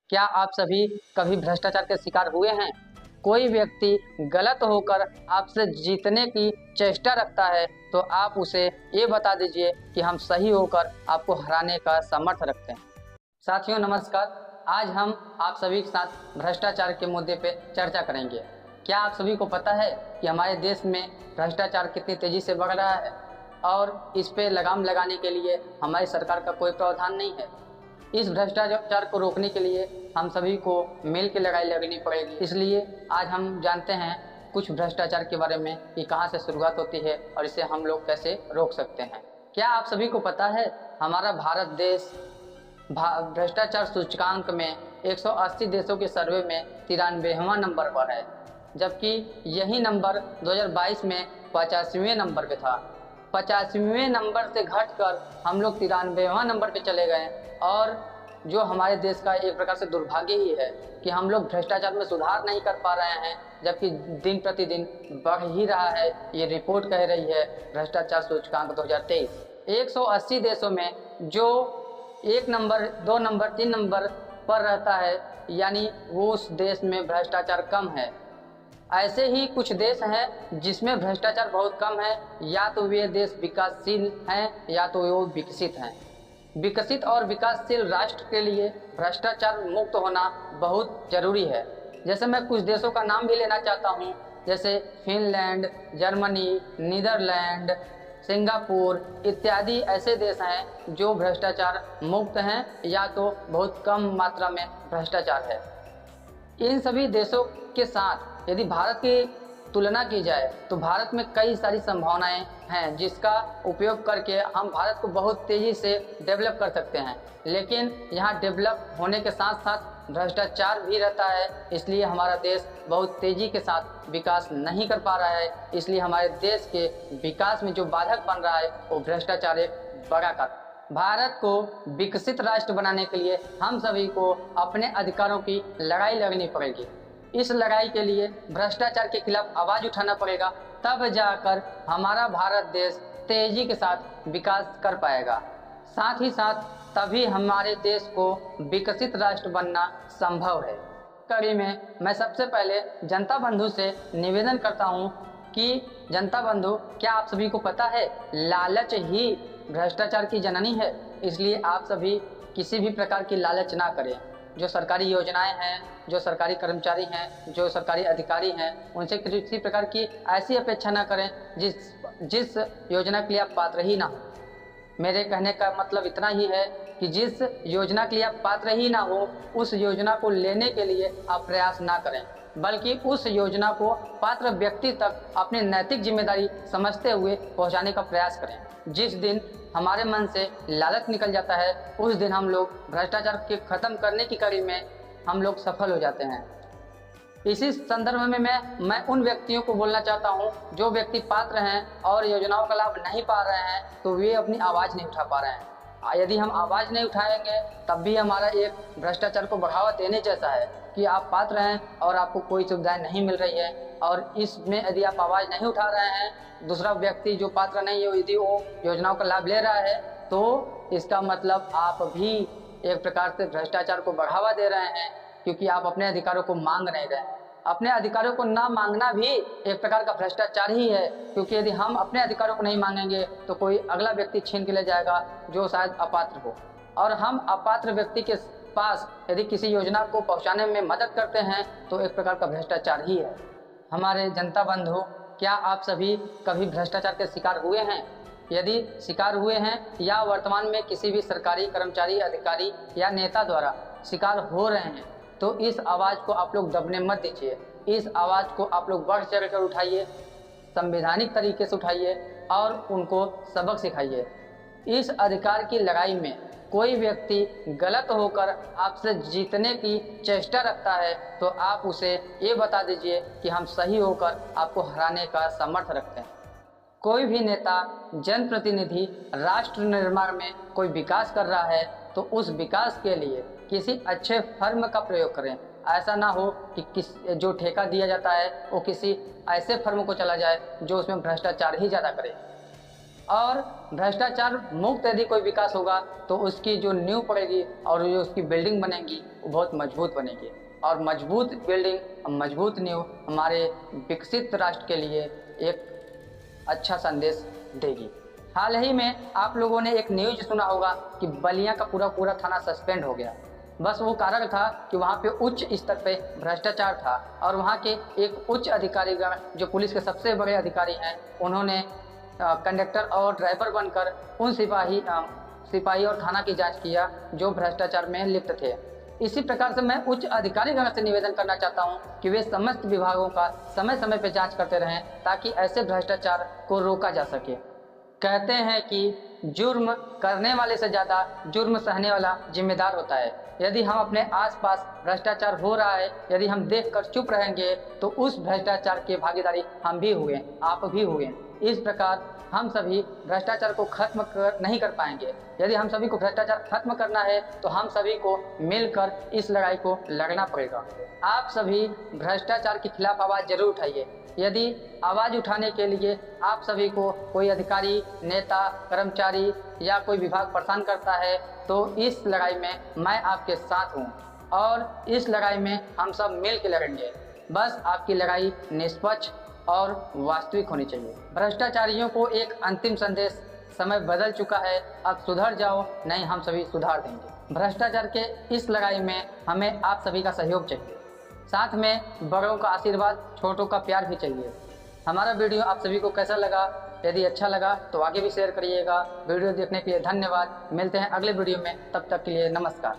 क्या आप सभी कभी भ्रष्टाचार के शिकार हुए हैं? कोई व्यक्ति गलत होकर आपसे जीतने की चेष्टा रखता है तो आप उसे ये बता दीजिए कि हम सही होकर आपको हराने का सामर्थ्य रखते हैं। साथियों नमस्कार, आज हम आप सभी के साथ भ्रष्टाचार के मुद्दे पे चर्चा करेंगे। क्या आप सभी को पता है कि हमारे देश में भ्रष्टाचार कितनी तेजी से बढ़ रहा है और इस पे लगाम लगाने के लिए हमारी सरकार का कोई प्रावधान नहीं है। इस भ्रष्टाचार को रोकने के लिए हम सभी को मिल के लड़ाई लड़नी पड़ेगी। इसलिए आज हम जानते हैं कुछ भ्रष्टाचार के बारे में कि कहां से शुरुआत होती है और इसे हम लोग कैसे रोक सकते हैं। क्या आप सभी को पता है हमारा भारत देश भ्रष्टाचार सूचकांक में 180 देशों के सर्वे में 93वां नंबर पर है, जबकि यही नंबर 2022 में 85वें नंबर पे था। 85वें नंबर से घटकर हम लोग 93वां नंबर पे चले गए और जो हमारे देश का एक प्रकार से दुर्भाग्य ही है कि हम लोग भ्रष्टाचार में सुधार नहीं कर पा रहे हैं, जबकि दिन प्रतिदिन बढ़ ही रहा है। ये रिपोर्ट कह रही है भ्रष्टाचार सूचकांक 2023। 180 देशों में जो 1 नंबर 2 नंबर 3 नंबर पर रहता है, यानी वो उस देश में भ्रष्टाचार कम है। ऐसे ही कुछ देश हैं जिसमें भ्रष्टाचार बहुत कम है, या तो वे देश विकासशील हैं या तो वो विकसित हैं। विकसित और विकासशील राष्ट्र के लिए भ्रष्टाचार मुक्त होना बहुत जरूरी है। जैसे मैं कुछ देशों का नाम भी लेना चाहता हूँ, जैसे फिनलैंड, जर्मनी, नीदरलैंड, सिंगापुर इत्यादि ऐसे देश हैं जो भ्रष्टाचार मुक्त हैं या तो बहुत कम मात्रा में भ्रष्टाचार है। इन सभी देशों के साथ यदि भारत की तुलना की जाए तो भारत में कई सारी संभावनाएं हैं जिसका उपयोग करके हम भारत को बहुत तेजी से डेवलप कर सकते हैं। लेकिन यहाँ डेवलप होने के साथ साथ भ्रष्टाचार भी रहता है, इसलिए हमारा देश बहुत तेजी के साथ विकास नहीं कर पा रहा है। इसलिए हमारे देश के विकास में जो बाधक बन रहा है वो भ्रष्टाचार एक बड़ा कारण। भारत को विकसित राष्ट्र बनाने के लिए हम सभी को अपने अधिकारों की लड़ाई लड़नी पड़ेगी। इस लड़ाई के लिए भ्रष्टाचार के खिलाफ आवाज उठाना पड़ेगा, तब जाकर हमारा भारत देश तेजी के साथ विकास कर पाएगा। साथ ही साथ तभी हमारे देश को विकसित राष्ट्र बनना संभव है। कड़ी में मैं सबसे पहले जनता बंधु से निवेदन करता हूं कि जनता बंधु, क्या आप सभी को पता है लालच ही भ्रष्टाचार की जननी है। इसलिए आप सभी किसी भी प्रकार की लालच ना करें। जो सरकारी योजनाएं हैं, जो सरकारी कर्मचारी हैं, जो सरकारी अधिकारी हैं, उनसे किसी प्रकार की ऐसी अपेक्षा ना करें जिस योजना के लिए आप पात्र ही ना हो। मेरे कहने का मतलब इतना ही है कि जिस योजना के लिए आप पात्र ही ना हो, उस योजना को लेने के लिए आप प्रयास ना करें, बल्कि उस योजना को पात्र व्यक्ति तक अपनी नैतिक जिम्मेदारी समझते हुए पहुंचाने का प्रयास करें। जिस दिन हमारे मन से लालच निकल जाता है, उस दिन हम लोग भ्रष्टाचार के खत्म करने की कड़ी में हम लोग सफल हो जाते हैं। इसी संदर्भ में मैं उन व्यक्तियों को बोलना चाहता हूं जो व्यक्ति पात्र हैं और योजनाओं का लाभ नहीं पा रहे हैं, तो वे अपनी आवाज़ नहीं उठा पा रहे हैं। यदि हम आवाज़ नहीं उठाएंगे तब भी हमारा एक भ्रष्टाचार को बढ़ावा देने जैसा है कि आप पात्र हैं और आपको कोई सुविधाएं नहीं मिल रही है, और इसमें यदि आप आवाज़ नहीं उठा रहे हैं, दूसरा व्यक्ति जो पात्र नहीं है यदि वो योजनाओं का लाभ ले रहा है, तो इसका मतलब आप भी एक प्रकार से भ्रष्टाचार को बढ़ावा दे रहे हैं, क्योंकि आप अपने अधिकारों को मांग नहीं रहे हैं। अपने अधिकारों को ना मांगना भी एक प्रकार का भ्रष्टाचार ही है, क्योंकि यदि हम अपने अधिकारों को नहीं मांगेंगे तो कोई अगला व्यक्ति छीन के ले जाएगा जो शायद अपात्र हो, और हम अपात्र व्यक्ति के पास यदि किसी योजना को पहुंचाने में मदद करते हैं तो एक प्रकार का भ्रष्टाचार ही है। हमारे जनता बंधु, क्या आप सभी कभी भ्रष्टाचार के शिकार हुए हैं? यदि शिकार हुए हैं या वर्तमान में किसी भी सरकारी कर्मचारी, अधिकारी या नेता द्वारा शिकार हो रहे हैं, तो इस आवाज़ को आप लोग दबने मत दीजिए। इस आवाज़ को आप लोग बढ़ चढ़ कर उठाइए, संवैधानिक तरीके से उठाइए और उनको सबक सिखाइए। इस अधिकार की लड़ाई में कोई व्यक्ति गलत होकर आपसे जीतने की चेष्टा रखता है तो आप उसे ये बता दीजिए कि हम सही होकर आपको हराने का सामर्थ्य रखते हैं। कोई भी नेता, जनप्रतिनिधि राष्ट्र निर्माण में कोई विकास कर रहा है तो उस विकास के लिए किसी अच्छे फर्म का प्रयोग करें। ऐसा ना हो कि जो ठेका दिया जाता है वो किसी ऐसे फर्म को चला जाए जो उसमें भ्रष्टाचार ही ज़्यादा करे। और भ्रष्टाचार मुक्त यदि कोई विकास होगा तो उसकी जो नींव पड़ेगी और जो उसकी बिल्डिंग बनेगी वो बहुत मजबूत बनेगी, और मजबूत बिल्डिंग, मजबूत नींव हमारे विकसित राष्ट्र के लिए एक अच्छा संदेश देगी। हाल ही में आप लोगों ने एक न्यूज सुना होगा कि बलिया का पूरा थाना सस्पेंड हो गया। बस वो कारण था कि वहाँ पे उच्च स्तर पे भ्रष्टाचार था और वहाँ के एक उच्च अधिकारीगण जो पुलिस के सबसे बड़े अधिकारी हैं, उन्होंने कंडक्टर और ड्राइवर बनकर उन सिपाही और थाना की जांच किया जो भ्रष्टाचार में लिप्त थे। इसी प्रकार से मैं उच्च अधिकारीगण से निवेदन करना चाहता हूं कि वे समस्त विभागों का समय समय पर जांच करते रहें ताकि ऐसे भ्रष्टाचार को रोका जा सके। कहते हैं कि जुर्म करने वाले से ज़्यादा जुर्म सहने वाला जिम्मेदार होता है। यदि हम अपने आसपास भ्रष्टाचार हो रहा है, यदि हम देखकर चुप रहेंगे तो उस भ्रष्टाचार की भागीदारी हम भी हुए, आप भी हुए। इस प्रकार हम सभी भ्रष्टाचार को खत्म नहीं कर पाएंगे। यदि हम सभी को भ्रष्टाचार खत्म करना है तो हम सभी को मिलकर इस लड़ाई को लड़ना पड़ेगा। आप सभी भ्रष्टाचार के खिलाफ आवाज़ जरूर उठाइए। यदि आवाज़ उठाने के लिए आप सभी को कोई अधिकारी, नेता, कर्मचारी या कोई विभाग परेशान करता है तो इस लड़ाई में मैं आपके साथ हूँ और इस लड़ाई में हम सब मिल के लड़ेंगे। बस आपकी लड़ाई निष्पक्ष और वास्तविक होनी चाहिए। भ्रष्टाचारियों को एक अंतिम संदेश, समय बदल चुका है, अब सुधर जाओ, नहीं हम सभी सुधार देंगे। भ्रष्टाचार के इस लड़ाई में हमें आप सभी का सहयोग चाहिए, साथ में बड़ों का आशीर्वाद, छोटों का प्यार भी चाहिए। हमारा वीडियो आप सभी को कैसा लगा? यदि अच्छा लगा तो आगे भी शेयर करिएगा। वीडियो देखने के लिए धन्यवाद। मिलते हैं अगले वीडियो में, तब तक के लिए नमस्कार।